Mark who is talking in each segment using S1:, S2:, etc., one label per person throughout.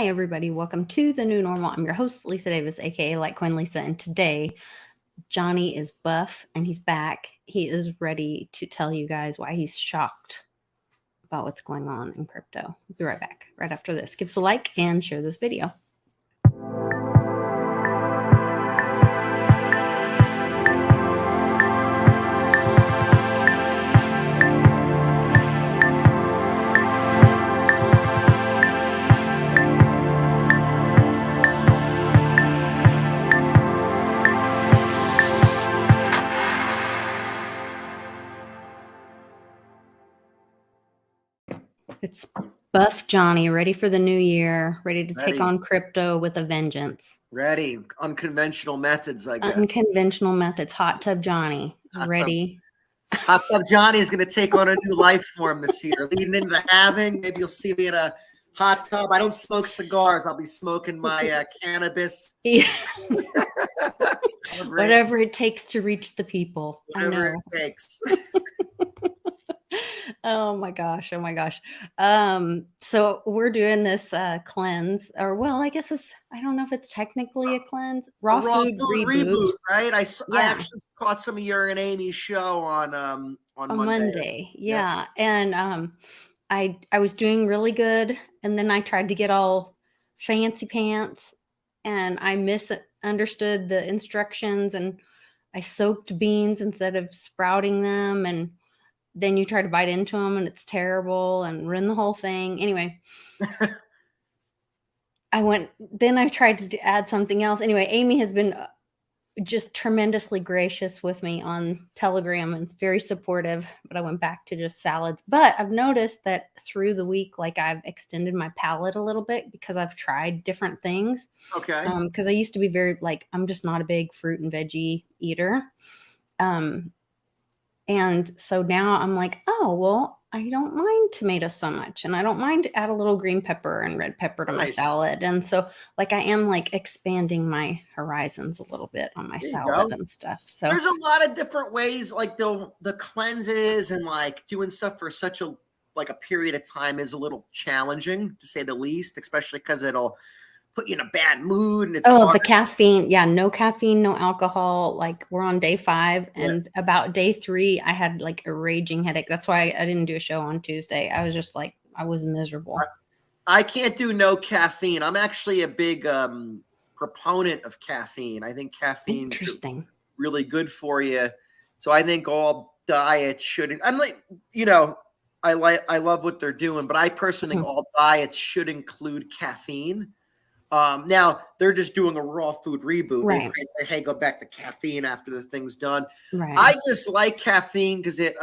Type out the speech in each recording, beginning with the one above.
S1: Hi, everybody. Welcome to the new normal. I'm your host, Lisa Davis, aka Litecoin Lisa. And today, Johnny is buff and he's back. He is ready to tell you guys why he's shocked about what's going on in crypto. We'll be right back right after this. Give us a like and share this video. It's Buff Johnny, ready for the new year, ready to take on crypto with a vengeance.
S2: Ready. Unconventional methods, I guess.
S1: Unconventional methods. Hot Tub Johnny. Ready.
S2: Hot Tub Johnny is going to take on a new life form this year. Leading into the halving, maybe you'll see me in a hot tub. I don't smoke cigars. I'll be smoking my cannabis.
S1: Yeah. Whatever it takes to reach the people.
S2: Whatever it takes.
S1: Oh my gosh. Oh my gosh. So we're doing this cleanse, or well, I guess I don't know if it's technically a cleanse. Raw food reboot,
S2: right? I actually caught some of your and Amy's show on
S1: Monday. Yeah. And I was doing really good, and then I tried to get all fancy pants, and I misunderstood the instructions, and I soaked beans instead of sprouting them, and then you try to bite into them and it's terrible and ruin the whole thing. Anyway, I tried to add something else. Anyway, Amy has been just tremendously gracious with me on Telegram and it's very supportive, but I went back to just salads. But I've noticed that through the week, like I've extended my palate a little bit because I've tried different things.
S2: Okay.
S1: Because I used to be very, I'm just not a big fruit and veggie eater. And so now I'm like, oh, well, I don't mind tomatoes so much. And I don't mind to add a little green pepper and red pepper to my salad. And so I am expanding my horizons a little bit on my salad and stuff. So
S2: there's a lot of different ways, like the cleanses and doing stuff for such a period of time is a little challenging to say the least, especially because it'll put you in a bad mood. And it's
S1: the caffeine. Yeah. No caffeine, no alcohol. We're on day 5 and about day 3, I had a raging headache. That's why I didn't do a show on Tuesday. I was just I was miserable.
S2: I can't do no caffeine. I'm actually a big proponent of caffeine. I think caffeine is really good for you. So I think all diets shouldn't, I love what they're doing, but I personally think all diets should include caffeine. Now they're just doing a raw food reboot.
S1: Right.
S2: They say, hey, go back to caffeine after the thing's done.
S1: Right.
S2: I just like caffeine because it,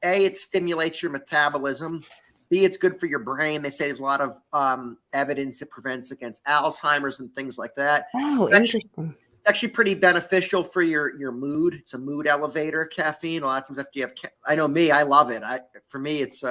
S2: it stimulates your metabolism. B, it's good for your brain. They say there's a lot of evidence it prevents against Alzheimer's and things like that.
S1: Oh, interesting.
S2: It's actually pretty beneficial for your mood. It's a mood elevator, caffeine. A lot of times after you have, I know me, I love it. For me, it's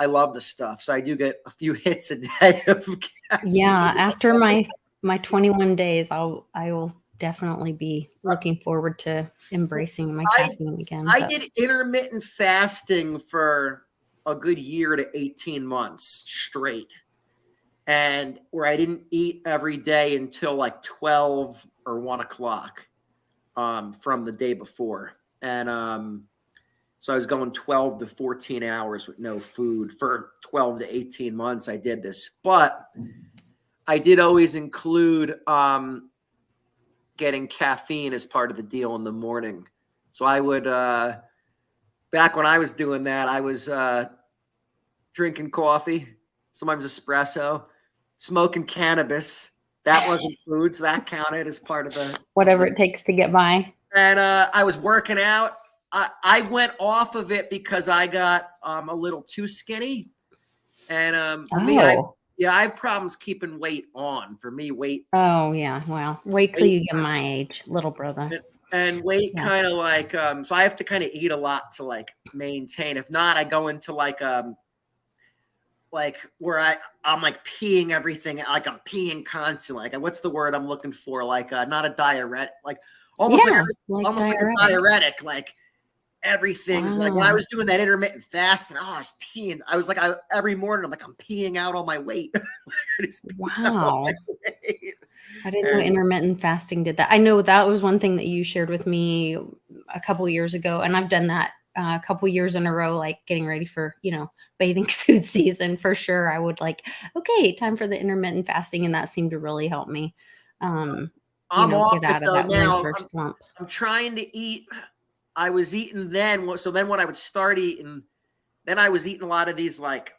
S2: I love the stuff. So I do get a few hits a day of caffeine.
S1: Yeah. After my 21 days, I will definitely be looking forward to embracing my caffeine again.
S2: I did intermittent fasting for a good year to 18 months straight. And where I didn't eat every day until 12 or 1 o'clock from the day before. And so I was going 12 to 14 hours with no food for 12 to 18 months. I did this, but I did always include getting caffeine as part of the deal in the morning. So I would, back when I was doing that, I was drinking coffee, sometimes espresso, smoking cannabis. That wasn't food, so that counted as part of the
S1: whatever it takes to get by. And
S2: I was working out. I went off of it because I got a little too skinny. And for me, I have problems keeping weight on. For me, weight.
S1: Oh, yeah. Well, wait till you get my age, little brother.
S2: And weight kind of so I have to kind of eat a lot to maintain. If not, I go into where I'm peeing everything. I'm peeing constantly. What's the word I'm looking for? Not a diuretic, almost like a diuretic. Everything's like when I
S1: Wow.
S2: was doing that intermittent fast, and I was peeing. I was like, every morning I'm like, I'm peeing out all my weight. I just peeing out all my
S1: Wow.
S2: weight.
S1: I didn't know
S2: And
S1: intermittent fasting did that. I know that was one thing that you shared with me a couple years ago, and I've done that a couple years in a row, like getting ready for, bathing suit season for sure. I would like, okay, time for the intermittent fasting, and that seemed to really help me,
S2: I'm off
S1: get
S2: it
S1: out of
S2: though
S1: that
S2: now.
S1: winter slump.
S2: I'm trying to eat. I was eating then. So then when I would start eating, then I was eating a lot of these like,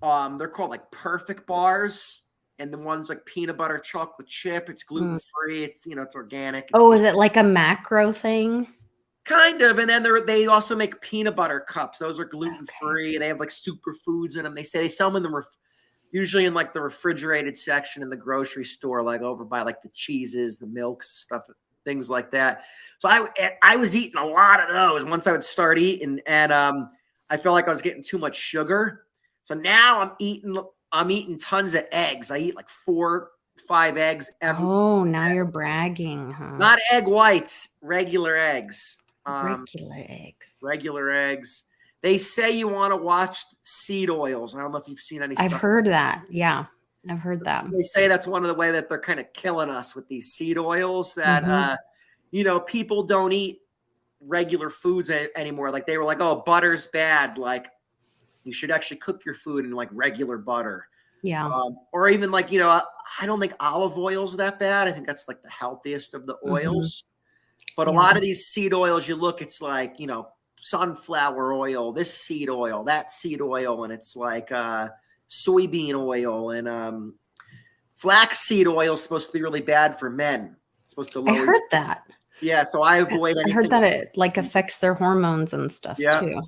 S2: they're called like perfect bars. And the ones like peanut butter chocolate chip. It's gluten free. It's, it's organic. It's
S1: Oh, is it like a macro thing?
S2: kind of. And then they also make peanut butter cups. Those are gluten
S1: Okay.
S2: free. They have like superfoods in them. They say they sell them in the usually in like the refrigerated section in the grocery store, like over by like the cheeses, the milks, stuff, things like that. So I was eating a lot of those once I would start eating, and I felt like I was getting too much sugar. So now I'm eating tons of eggs. I eat like 4-5 eggs every.
S1: Oh, now you're bragging, huh?
S2: Not egg whites, regular eggs.
S1: Regular eggs.
S2: Regular eggs. They say you want to watch seed oils. I don't know if you've seen any
S1: I've
S2: stuff.
S1: heard that. Yeah, I've heard that.
S2: They say that's one of the way that they're kind of killing us with these seed oils that,
S1: Mhm.
S2: people don't eat regular foods anymore. Like they were like, oh, butter's bad. Like you should actually cook your food in like regular butter.
S1: Yeah.
S2: Or even like, I don't think olive oil's that bad. I think that's like the healthiest of the
S1: Mhm.
S2: oils. But a
S1: Yeah.
S2: lot of these seed oils, you look, it's like, sunflower oil, this seed oil, that seed oil, and it's like soybean oil and flaxseed oil is supposed to be really bad for men. It's supposed to
S1: I
S2: lower.
S1: heard that.
S2: Yeah, so I avoid
S1: I heard
S2: anything.
S1: that it, like, affects their hormones and stuff
S2: Yeah.
S1: too.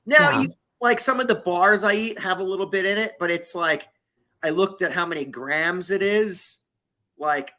S2: Now
S1: Yeah.
S2: you like some of the bars I eat have a little bit in it, but it's like I looked at how many grams it is. Like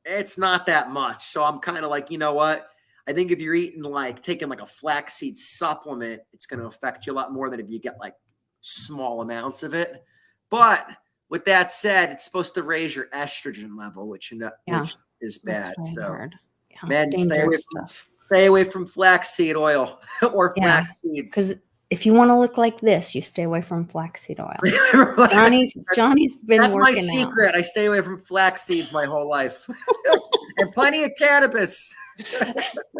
S2: it's not that much. So I'm kind of like, you know what? I think if you're taking like a flaxseed supplement, it's going to affect you a lot more than if you get like small amounts of it. But with that said, it's supposed to raise your estrogen level, which
S1: Yeah.
S2: is
S1: That's
S2: bad.
S1: what I
S2: So
S1: heard. Yeah.
S2: men,
S1: Dangerous stuff.
S2: stay away from flaxseed oil or
S1: Yeah.
S2: flax seeds.
S1: Because if you wanna look like this, you stay away from flaxseed oil.
S2: that's,
S1: Johnny's been
S2: that's my
S1: working out.
S2: secret. I stay away from flax seeds my whole life. And plenty of cannabis.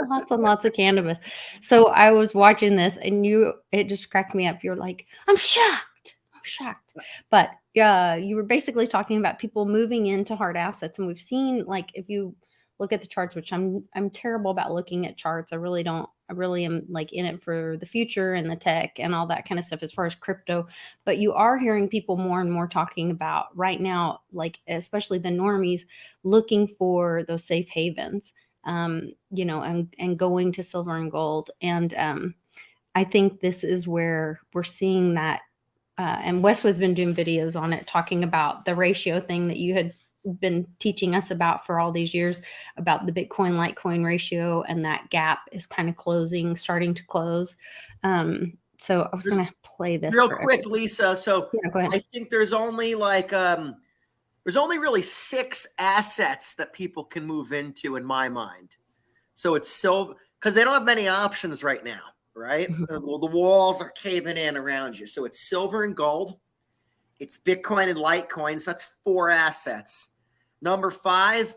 S1: Lots and lots of cannabis. So I was watching this and it just cracked me up. You're like, I'm shocked. I'm shocked. But you were basically talking about people moving into hard assets. And we've seen, like, if you look at the charts, which I'm terrible about looking at charts. I really don't. I really am like in it for the future and the tech and all that kind of stuff as far as crypto. But you are hearing people more and more talking about right now, like especially the normies, looking for those safe havens, and going to silver and gold. And I think this is where we're seeing that. And Westwood's been doing videos on it, talking about the ratio thing that you had been teaching us about for all these years, about the Bitcoin Litecoin ratio, and that gap is kind of starting to close. So I was going to play this
S2: real
S1: for
S2: quick,
S1: everybody.
S2: Lisa. So
S1: Yeah, go ahead.
S2: I think there's only really 6 assets that people can move into in my mind. So it's silver because they don't have many options right now, right? Well, the walls are caving in around you. So it's silver and gold. It's Bitcoin and Litecoin. So that's 4 assets. Number 5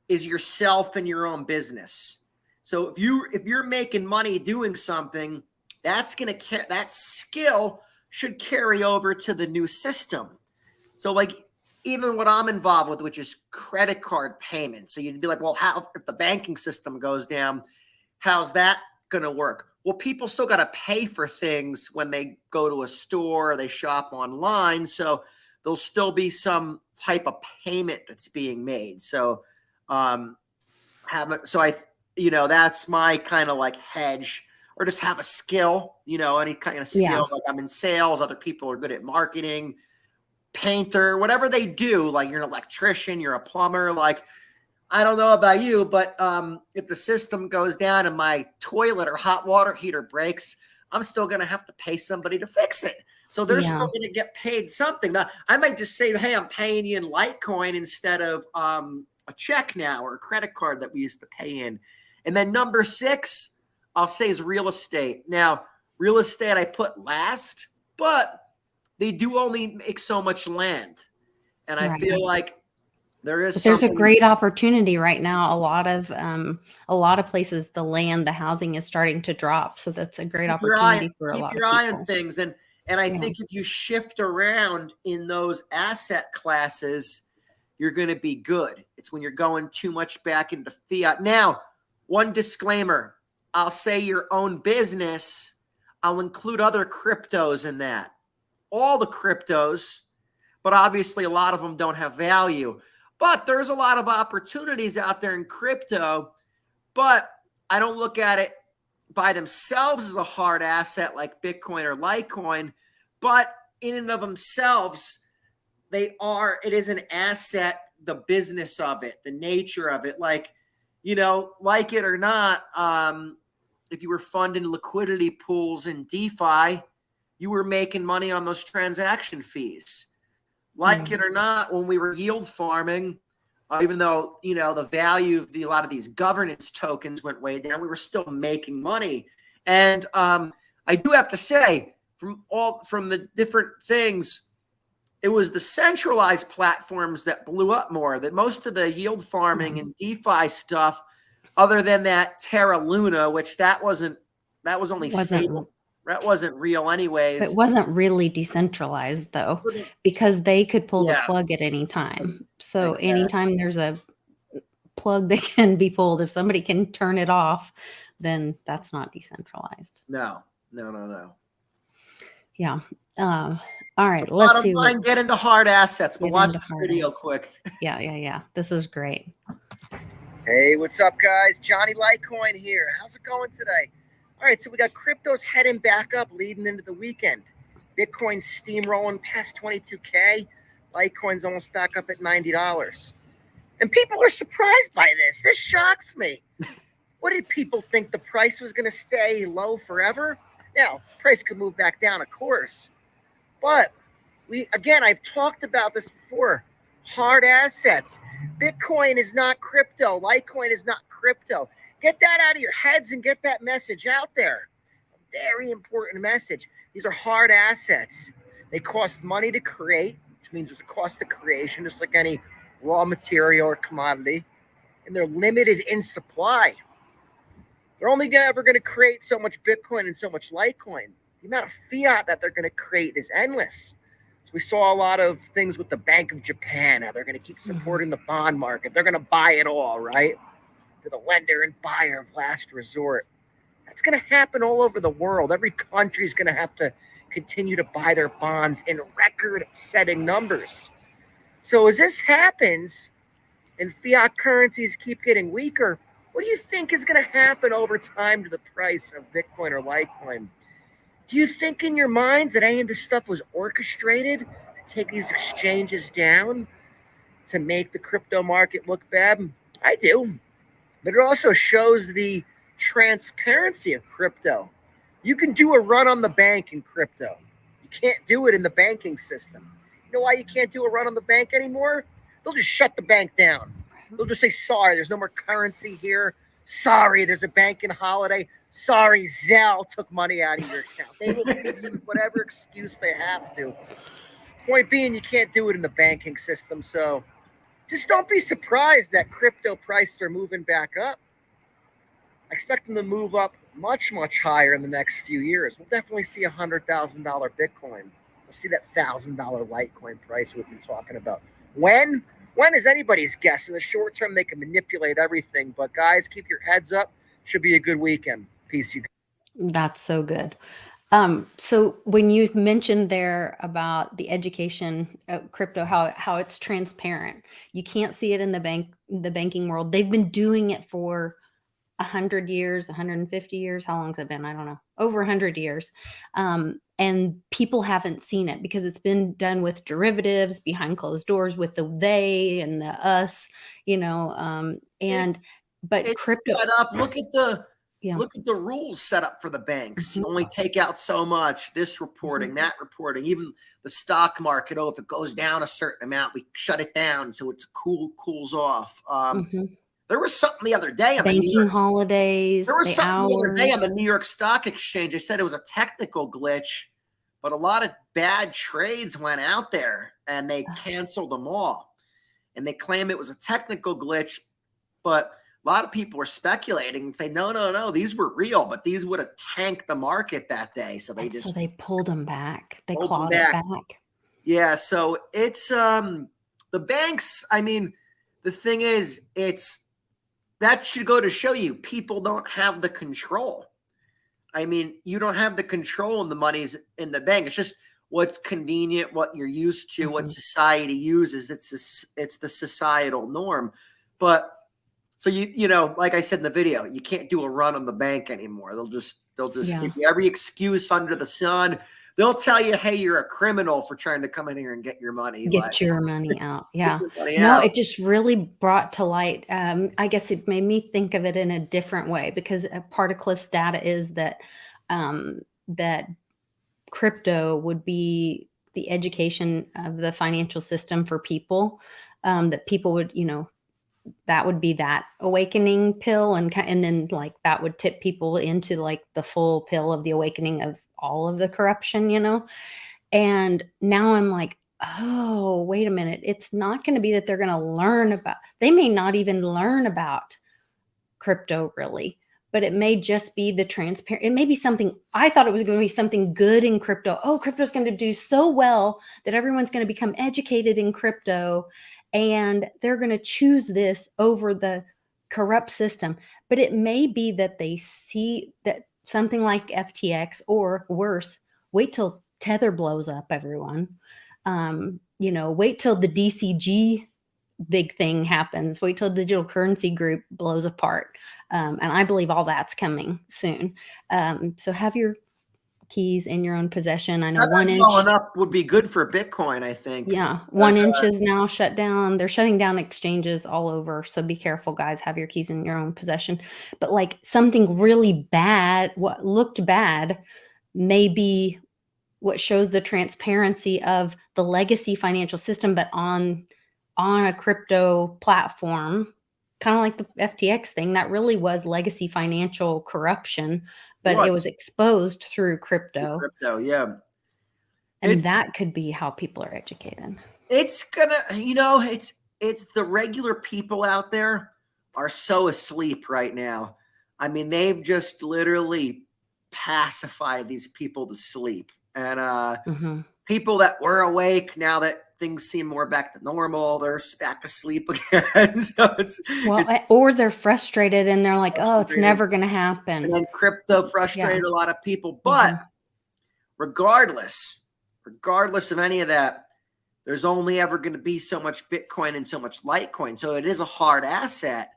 S2: is yourself and your own business. So if you're making money doing something, that skill should carry over to the new system. So like even what I'm involved with, which is credit card payments. So you'd be like, well, how if the banking system goes down, how's that going to work? Well, people still got to pay for things when they go to a store or they shop online. So there'll still be some type of payment that's being made. So that's my kind of like hedge, or just have a skill, any kind of skill.
S1: Yeah.
S2: Like I'm in sales, other people are good at marketing, painter, whatever they do. Like you're an electrician, you're a plumber. Like I don't know about you, but if the system goes down and my toilet or hot water heater breaks, I'm still going to have to pay somebody to fix it. So they're still going to get paid something. Now, I might just say, hey, I'm paying you in Litecoin instead of a check now or a credit card that we used to pay in. And then number 6, I'll say is real estate. Now, real estate I put last, but they do only make so much land. And I feel like there is
S1: But there's a
S2: something.
S1: great opportunity right now. A lot of places, the land, the housing is starting to drop. So that's a great opportunity for a
S2: Keep
S1: lot of
S2: your eye on
S1: people.
S2: things. And I think if you shift around in those asset classes, you're going to be good. It's when you're going too much back into fiat. Now, one disclaimer, I'll say your own business. I'll include other cryptos in that. All the cryptos, but obviously a lot of them don't have value. But there's a lot of opportunities out there in crypto, but I don't look at it by themselves as a hard asset like Bitcoin or Litecoin, but in and of themselves, it is an asset, the business of it, the nature of it. Like, like it or not, if you were funding liquidity pools in DeFi, you were making money on those transaction fees. Like it or not, when we were yield farming, even though, the value of a lot of these governance tokens went way down, we were still making money. And I do have to say, from the different things, it was the centralized platforms that blew up more. That most of the yield farming and DeFi stuff, other than that Terra Luna, which that was only stable. That wasn't real anyways.
S1: It wasn't really decentralized though, because they could pull the plug at any time. So anytime there's a plug that can be pulled, if somebody can turn it off, then that's not decentralized.
S2: No.
S1: Yeah. All right.
S2: So
S1: let's see.
S2: Get into hard assets, but watch this video quick.
S1: Yeah. This is great.
S3: Hey, what's up, guys? Johnny Litecoin here. How's it going today? All right, so we got cryptos heading back up leading into the weekend. Bitcoin steamrolling past 22K. Litecoin's almost back up at $90. And people are surprised by this. This shocks me. What did people think? The price was going to stay low forever? Now, price could move back down, of course. But I've talked about this before. Hard assets. Bitcoin is not crypto. Litecoin is not crypto. Get that out of your heads and get that message out there. A very important message. These are hard assets. They cost money to create, which means there's a cost of creation, just like any raw material or commodity. And they're limited in supply. They're only ever going to create so much Bitcoin and so much Litecoin. The amount of fiat that they're going to create is endless. So we saw a lot of things with the Bank of Japan. How they're going to keep supporting the bond market. They're going to buy it all, right? They're the lender and buyer of last resort. That's going to happen all over the world. Every country is going to have to continue to buy their bonds in record-setting numbers. So as this happens and fiat currencies keep getting weaker, what do you think is going to happen over time to the price of Bitcoin or Litecoin? Do you think in your minds that any of this stuff was orchestrated to take these exchanges down to make the crypto market look bad? I do. But it also shows the transparency of crypto. You can do a run on the bank in crypto. You can't do it in the banking system. You know why you can't do a run on the bank anymore? They'll just shut the bank down. They'll just say, sorry, there's no more currency here. Sorry, there's a banking holiday. Sorry, Zelle took money out of your account. They will give you whatever excuse they have to. Point being, you can't do it in the banking system. So just don't be surprised that crypto prices are moving back up. I expect them to move up much, much higher in the next few years. We'll definitely see $100,000 Bitcoin. We'll see that $1,000 Litecoin price we've been talking about. When? When is anybody's guess? In the short term, they can manipulate everything. But guys, keep your heads up. Should be a good weekend. Peace, you guys.
S1: That's so good. So when you mentioned there about the education of crypto, how it's transparent, you can't see it in the banking world. They've been doing it for 100 years, 150 years. How long has it been? I don't know. Over 100 years. And people haven't seen it because it's been done with derivatives behind closed doors with the they and the us, but
S2: it's
S1: crypto
S2: set up. Look at the rules set up for the banks. You only take out so much, this reporting, that reporting, even the stock market. Oh, if it goes down a certain amount, we shut it down. So it's cools off. There was something the other day on the New
S1: Banking
S2: York.
S1: holidays,
S2: There was
S1: the
S2: something the other day
S1: hours.
S2: on the New York Stock Exchange. They said it was a technical glitch, but a lot of bad trades went out there and they canceled them all. And they claim it was a technical glitch, but a lot of people were speculating and say, no, these were real, but these would have tanked the market that day. So they just
S1: pulled them back. They
S2: pulled them
S1: clawed it back.
S2: Yeah, so it's the banks. I mean, the thing is, that should go to show you people don't have the control. I mean, you don't have the control and the money's in the bank. It's just what's convenient, what you're used to, what society uses. It's the societal norm. But so you know, like I said in the video, you can't do a run on the bank anymore. They'll just give you every excuse under the sun. They'll tell you, hey, you're a criminal for trying to come in here and get your money.
S1: Get your money out. Yeah.
S2: Money
S1: no,
S2: out. It
S1: just really brought to light. I guess it made me think of it in a different way, because a part of Cliff's data is that that crypto would be the education of the financial system for people, that people would, that would be that awakening pill. And then like that would tip people into like the full pill of the awakening of all of the corruption, And now I'm like, oh, wait a minute. It's not going to be that they're going to learn about, they may not even learn about crypto really, but it may just be the transparent. It may be something, I thought it was going to be something good in crypto. Oh, crypto is going to do so well that everyone's going to become educated in crypto and they're going to choose this over the corrupt system. But it may be that they see that something like FTX, or worse, wait till Tether blows up, everyone. Wait till the DCG big thing happens. Wait till Digital Currency Group blows apart. And I believe all that's coming soon. So have your keys in your own possession. I know 1 inch
S2: blowing up would be good for Bitcoin, I think.
S1: Yeah. 1 inch is now shut down. They're shutting down exchanges all over. So be careful, guys. Have your keys in your own possession. But like something really bad, what looked bad, may be what shows the transparency of the legacy financial system, but on a crypto platform, kind of like the FTX thing. That really was legacy financial corruption, but it was exposed through crypto.
S2: Yeah.
S1: And that could be how people are educated.
S2: It's gonna, it's the regular people out there are so asleep right now. I mean, they've just literally pacified these people to sleep. And people that were awake, now that things seem more back to normal, they're back asleep again. So
S1: or they're frustrated and they're like, oh, it's never going to happen.
S2: And then crypto frustrated a lot of people. But regardless of any of that, there's only ever going to be so much Bitcoin and so much Litecoin. So it is a hard asset.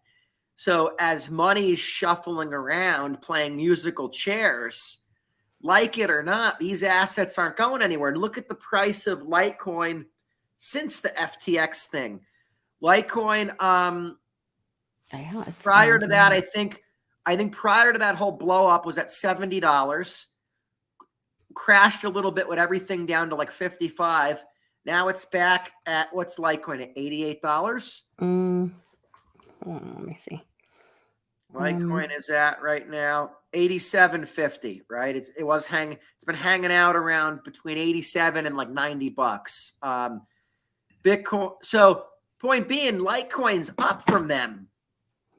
S2: So as money is shuffling around, playing musical chairs, like it or not, these assets aren't going anywhere. And look at the price of Litecoin since the FTX thing. Litecoin, prior to that, I think prior to that whole blow up was at $70. Crashed a little bit with everything down to like 55. Now it's back at, what's Litecoin at, $88?
S1: Let me see.
S2: Litecoin is at right now $87.50, right? It's been hanging out around between 87 and like $90. Bitcoin. So point being, Litecoin's up from them.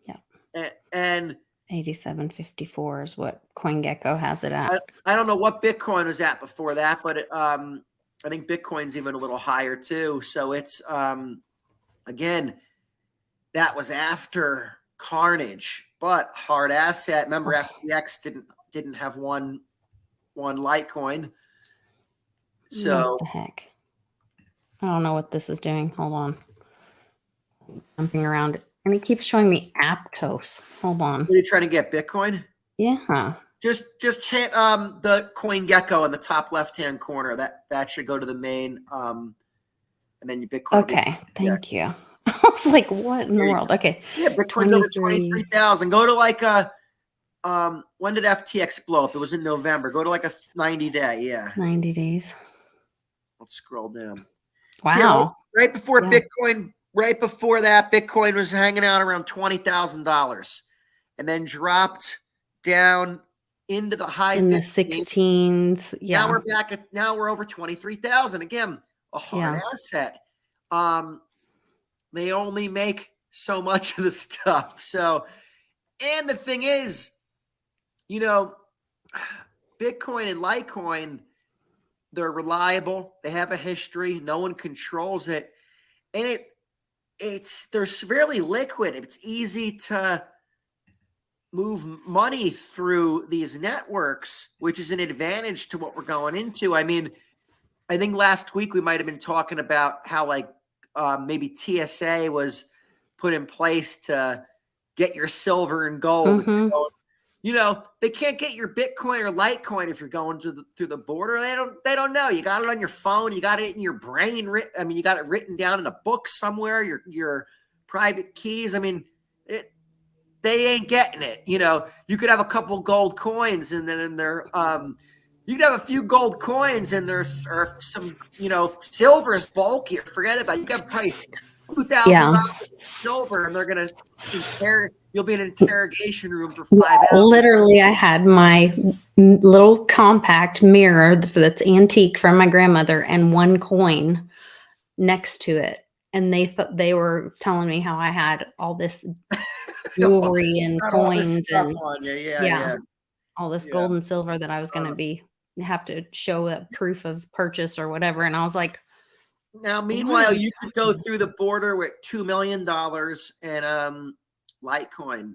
S2: Yeah. And
S1: 87.54 is what CoinGecko has it at.
S2: I don't know what Bitcoin was at before that, but I think Bitcoin's even a little higher too. So it's again, that was after carnage, but hard asset. Remember, FTX didn't have one Litecoin. So
S1: what the heck? I don't know what this is doing. Hold on. Jumping around it. And it keeps showing me Aptos. Hold on.
S2: Are you trying to get Bitcoin?
S1: Yeah.
S2: Just hit the CoinGecko in the top left-hand corner. That should go to the main and then your Bitcoin.
S1: Okay. Thank you. I was like, what in the world? Okay.
S2: Yeah, Bitcoin's over 23,000. Go to like when did FTX blow up? It was in November. Go to like a 90-day. Yeah.
S1: 90 days.
S2: Let's scroll down.
S1: Wow.
S2: See, right before Bitcoin right before that, Bitcoin was hanging out around $20,000 and then dropped down into the high
S1: in the
S2: 15s.
S1: 16s. Yeah.
S2: Now we're over 23,000. Again, a hard asset. They only make so much of the stuff. So, and the thing is, Bitcoin and Litecoin, they're reliable. They have a history. No one controls it. And they're severely liquid. It's easy to move money through these networks, which is an advantage to what we're going into. I mean, I think last week we might have been talking about how maybe TSA was put in place to get your silver and gold. They can't get your Bitcoin or Litecoin if you're going through the border. They don't know. You got it on your phone. You got it in your brain. You got it written down in a book somewhere. Your private keys. I mean, they ain't getting it. You could have a couple gold coins, and then you could have a few gold coins, and there's some silver is bulkier. Forget about it. You got probably $2,000 silver, and they're gonna you'll be in an interrogation room for 5 hours.
S1: Literally, I had my little compact mirror that's antique from my grandmother and one coin next to it, and they were telling me how I had all this jewelry and coins and all this gold and silver that I was going to have to show a proof of purchase or whatever. And I was like,
S2: now, meanwhile, you could go through the border with $2 million in Litecoin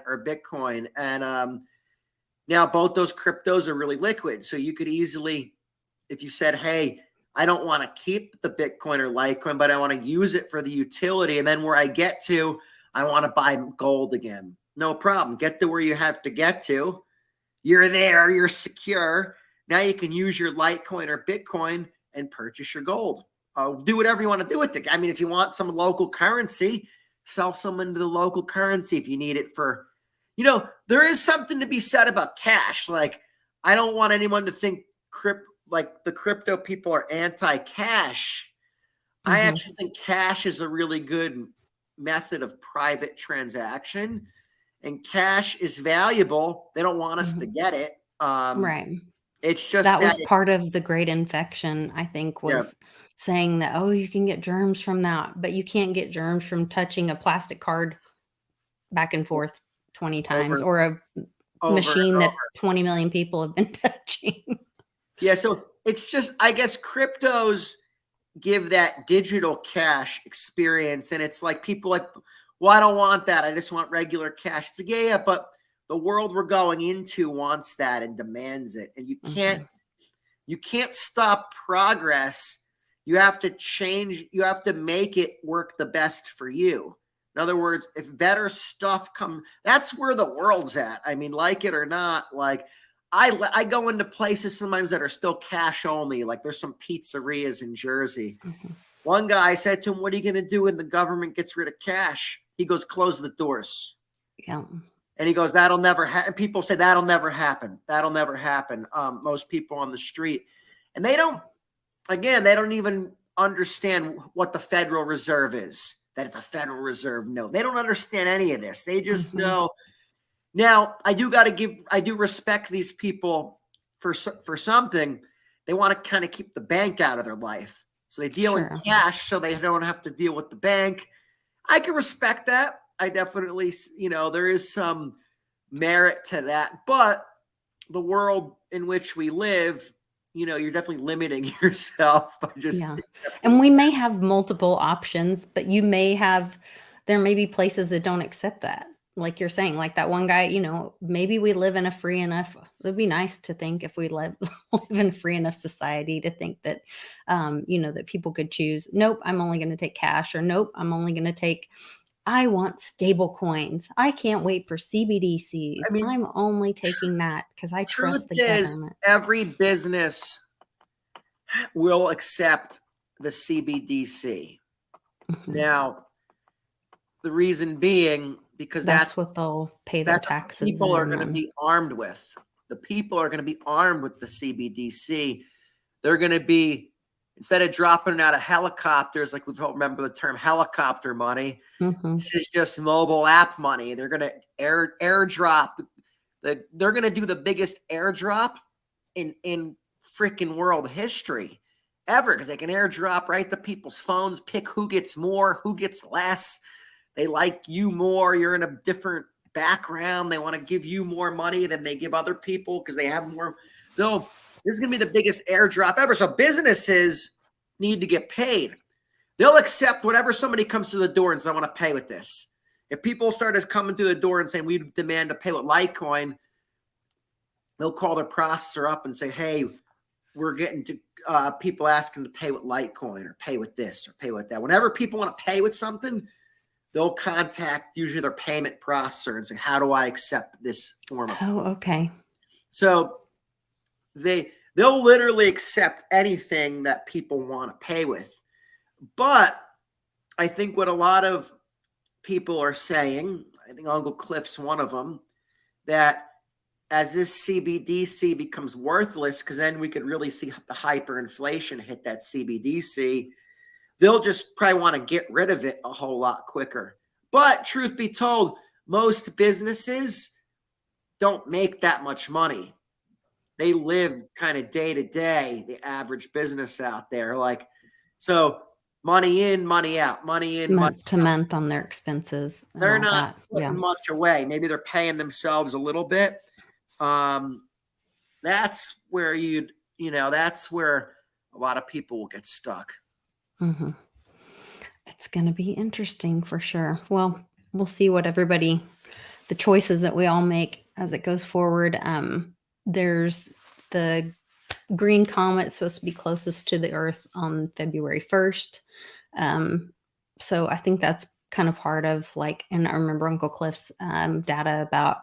S2: or Bitcoin. And now both those cryptos are really liquid. So you could easily, if you said, hey, I don't want to keep the Bitcoin or Litecoin, but I want to use it for the utility. And then where I get to, I want to buy gold again. No problem. Get to where you have to get to. You're there. You're secure. Now you can use your Litecoin or Bitcoin and purchase your gold. Do whatever you want to do with it. I mean, if you want some local currency, sell some into the local currency if you need it for, there is something to be said about cash. Like, I don't want anyone to think the crypto people are anti-cash. Mm-hmm. I actually think cash is a really good method of private transaction, and cash is valuable. They don't want us to get it.
S1: Right.
S2: It's just
S1: that was part of the great infection, I think, was saying that, you can get germs from that, but you can't get germs from touching a plastic card back and forth 20 times or a machine that 20 million people have been touching.
S2: Yeah. So it's just, I guess cryptos give that digital cash experience. And it's like people well, I don't want that. I just want regular cash. It's like, but the world we're going into wants that and demands it. And you can't stop progress. You have to change. You have to make it work the best for you. In other words, if better stuff that's where the world's at. I mean, like it or not, I go into places sometimes that are still cash only. Like there's some pizzerias in Jersey. Mm-hmm. One guy said to him, what are you going to do when the government gets rid of cash? He goes, close the doors.
S1: Yeah.
S2: And he goes, that'll never happen. People say that'll never happen. That'll never happen. Most people on the street. And they don't even understand what the Federal Reserve is, that it's a Federal Reserve note. They don't understand any of this. They just know. Now, I do respect these people for something. They want to kind of keep the bank out of their life. So they deal in cash so they don't have to deal with the bank. I can respect that. I definitely, there is some merit to that. But the world in which we live, you're definitely limiting yourself by just.
S1: Yeah. And we may have multiple options, but there may be places that don't accept that. Like you're saying, like that one guy, maybe we live in a free enough, it'd be nice to think if we live in a free enough society to think that, that people could choose, nope, I'm only going to take cash, or nope, I'm only going to take, I want stable coins. I can't wait for CBDCs. I mean, I'm only taking that because I trust the government.
S2: Every business will accept the CBDC. Mm-hmm. Now, the reason being, because that's
S1: what they'll pay their taxes.
S2: People are going to be armed with. The people are going to be armed with the CBDC. They're going to be instead of dropping it out of helicopters, like we all remember the term helicopter money, this is just mobile app money. They're going to airdrop. They're going to do the biggest airdrop in freaking world history ever, because they can airdrop right to people's phones, pick who gets more, who gets less. They like you more. You're in a different background. They want to give you more money than they give other people because they have more. This is going to be the biggest airdrop ever. So businesses need to get paid. They'll accept whatever somebody comes to the door and says, I want to pay with this. If people started coming through the door and saying, we demand to pay with Litecoin, they'll call their processor up and say, hey, we're getting to people asking to pay with Litecoin or pay with this or pay with that. Whenever people want to pay with something, they'll contact usually their payment processor and say, how do I accept this form of payment?
S1: Oh, okay.
S2: So they'll literally accept anything that people want to pay with. But I think what a lot of people are saying, I think Uncle Cliff's one of them, that as this CBDC becomes worthless, because then we could really see the hyperinflation hit that CBDC, they'll just probably want to get rid of it a whole lot quicker. But truth be told, most businesses don't make that much money. They live kind of day to day, the average business out there. Like, so money in, money out, money in,
S1: month to month on their expenses.
S2: They're not putting much away. Maybe they're paying themselves a little bit. That's where that's where a lot of people will get stuck.
S1: Mm-hmm. It's going to be interesting for sure. Well, we'll see what the choices that we all make as it goes forward. There's the green comet supposed to be closest to the Earth on February 1st. So I think that's kind of part of and I remember Uncle Cliff's data about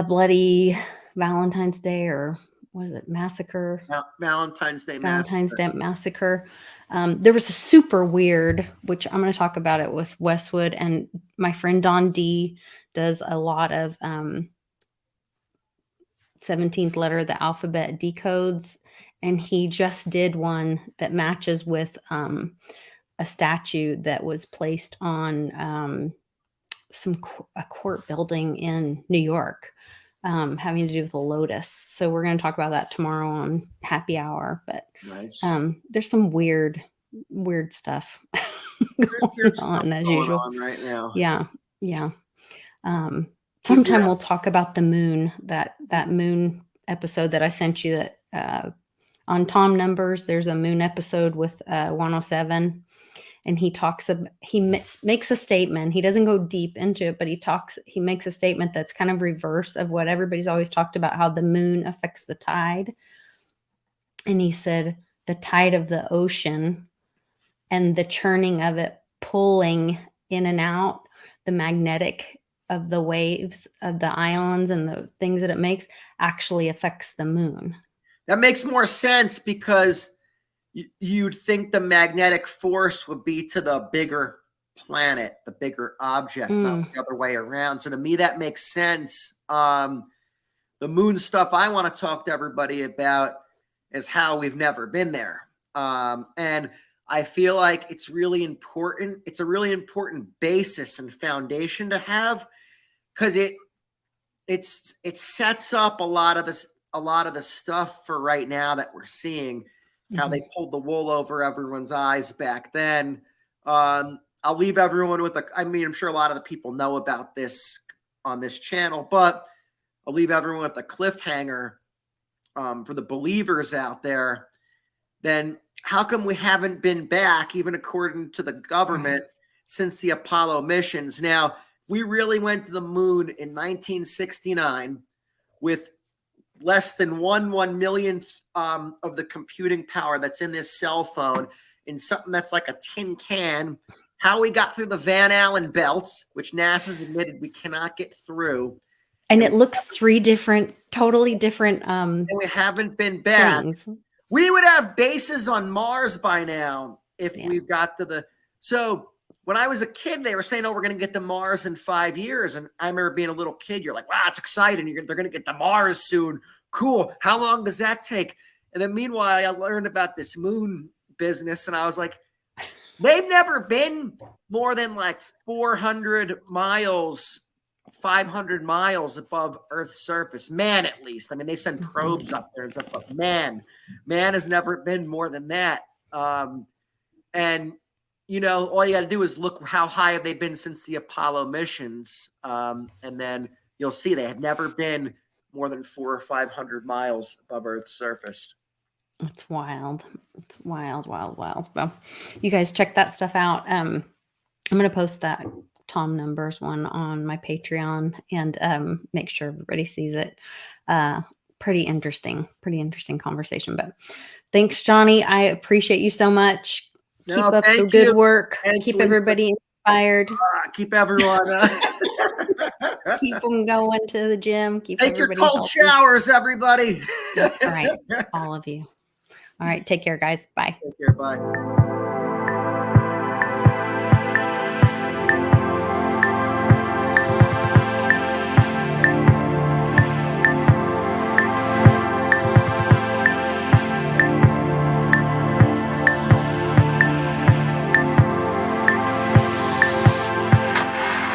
S1: bloody Valentine's Day, or what is it, massacre?
S2: Valentine's Day
S1: massacre. There was a super weird, which I'm going to talk about it with Westwood, and my friend Don D does a lot of 17th letter of the alphabet decodes, and he just did one that matches with a statue that was placed on a court building in New York, having to do with a lotus. So we're going to talk about that tomorrow on Happy Hour. But
S2: nice.
S1: There's some weird stuff going on as usual
S2: right now.
S1: Yeah. Sometime we'll talk about the moon, that moon episode that I sent you, that on Tom Numbers, there's a moon episode with 107. And he makes a statement. He doesn't go deep into it, but he makes a statement that's kind of reverse of what everybody's always talked about, how the moon affects the tide. And he said the tide of the ocean and the churning of it, pulling in and out, the magnetic of the waves of the ions and the things that it makes actually affects the moon.
S2: That makes more sense, because you'd think the magnetic force would be to the bigger planet, the bigger object, not the other way around. So to me, that makes sense. The moon stuff I want to talk to everybody about is how we've never been there. And I feel like it's really important. It's a really important basis and foundation to have, because it sets up a lot of the stuff for right now that we're seeing. How they pulled the wool over everyone's eyes back then. I'll leave everyone with I'm sure a lot of the people know about this on this channel, but I'll leave everyone with a cliffhanger for the believers out there. Then how come we haven't been back, even according to the government, since the Apollo missions? Now, if we really went to the moon in 1969 with less than 1/1,000,000th of the computing power that's in this cell phone, in something that's like a tin can, how we got through the Van Allen belts, which NASA's admitted we cannot get through.
S1: And it looks totally different.
S2: And we haven't been back.
S1: Things.
S2: We would have bases on Mars by now if we got to the. So when I was a kid, they were saying, oh, we're going to get to Mars in 5 years. And I remember being a little kid. You're like, wow, it's exciting. They're going to get to Mars soon. Cool. How long does that take? And then meanwhile, I learned about this moon business, and I was like, they've never been more than like 400 miles, 500 miles above Earth's surface. Man, at least. I mean, they send probes up there and stuff, but man has never been more than that. And, you know, all you got to do is look how high have they been since the Apollo missions. And then you'll see they have never been more than 400 or 500 miles above Earth's surface.
S1: It's wild. It's wild. Well, you guys check that stuff out. I'm going to post that Tom Numbers one on my Patreon and make sure everybody sees it. Pretty interesting conversation. But thanks, Johnny. I appreciate you so much. Keep up the good work.
S2: Thanks,
S1: keep
S2: Lisa.
S1: Everybody inspired.
S2: Keep everyone.
S1: Keep them going to the gym.
S2: Take your cold showers, everybody.
S1: All right, all of you. All right, take care, guys. Bye.
S2: Take care. Bye.